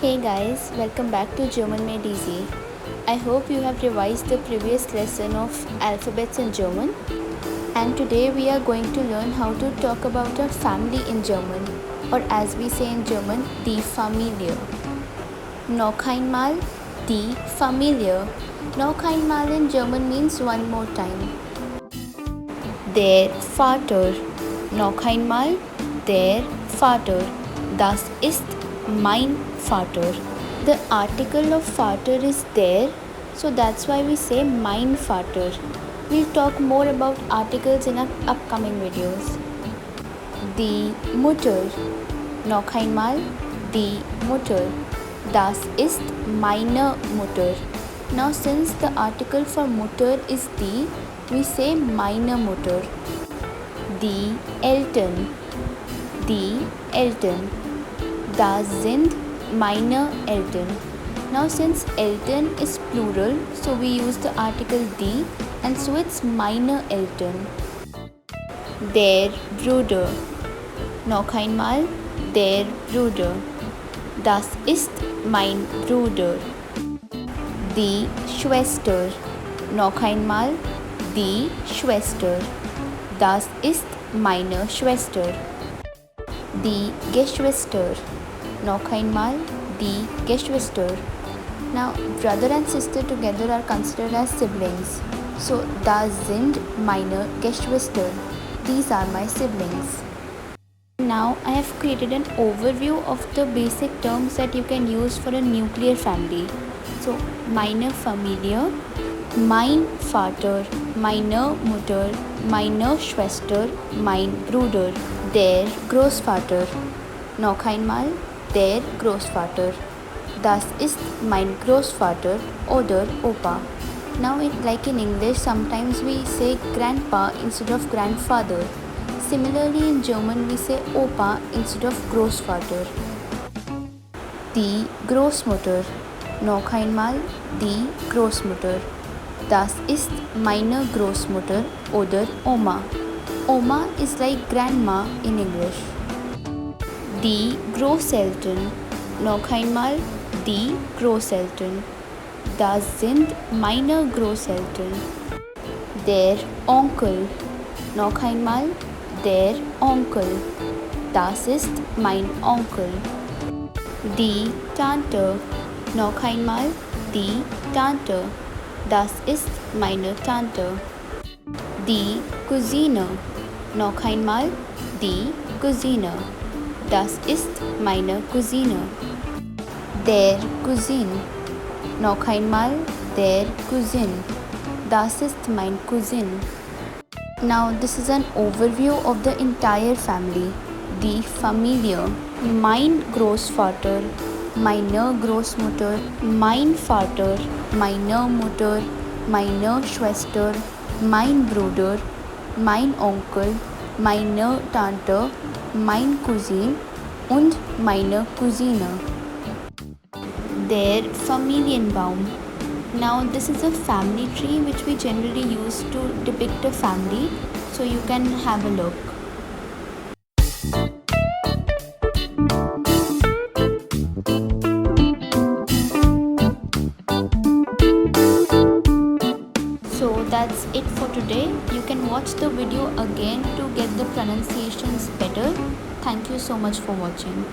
Hey guys, welcome back to German Made Easy. I hope you have revised the previous lesson of alphabets in German. And today we are going to learn how to talk about a family in German, or as we say in German, die Familie. Noch einmal, die Familie. Noch einmal in German means one more time. Der Vater. Noch einmal, der Vater. Das ist mein Vater. The article of Vater is there, so that's why we say mein Vater. We'll talk more about articles in our upcoming videos. Die Mutter. Noch einmal, die Mutter. Das ist meine Mutter. Now since the article for Mutter is die, we say meine Mutter. Die Eltern. Die Eltern. Das sind meine Eltern. Now since Eltern is plural, so we use the article die and so it's meine Eltern. Der Bruder. Noch einmal, der Bruder. Das ist mein Bruder. Die Schwester. Noch einmal, die Schwester. Das ist meine Schwester. Die Geschwister. Noch einmal, die Geschwister. Now, brother and sister together are considered as siblings. So, das sind meine Geschwister. These are my siblings. Now, I have created an overview of the basic terms that you can use for a nuclear family. So, meine Familie, mein Vater, meine Mutter, meine Schwester, mein Bruder, der Großvater. Noch einmal, der Großvater. Das ist mein Großvater oder Opa. Now, like in English, sometimes we say grandpa instead of grandfather. Similarly, in German, we say Opa instead of Großvater. Die Großmutter. Noch einmal, die Großmutter. Das ist meine Großmutter oder Oma. Oma is like grandma in English. Die Großeltern. Noch einmal, die Großeltern. Das sind meine Großeltern. Der Onkel. Noch einmal, der Onkel. Das ist mein Onkel. Die Tante. Noch einmal, die Tante. Das ist meine Tante. Die Cousine. Noch einmal, die Cousine. Das ist meine Cousine. Der Cousin. Noch einmal, der Cousin. Das ist mein Cousin. Now this is an overview of the entire family. Die Familie. Mein Großvater, meine Großmutter, mein Vater, meine Mutter, meine Schwester, mein Bruder, mein Onkel, meine Tante, mein Cousin und meine Cousine. Der Familienbaum. Now this is a family tree which we generally use to depict a family, so you can have a look. So that's it for today. You can watch the video again to get the pronunciations better. Thank you so much for watching.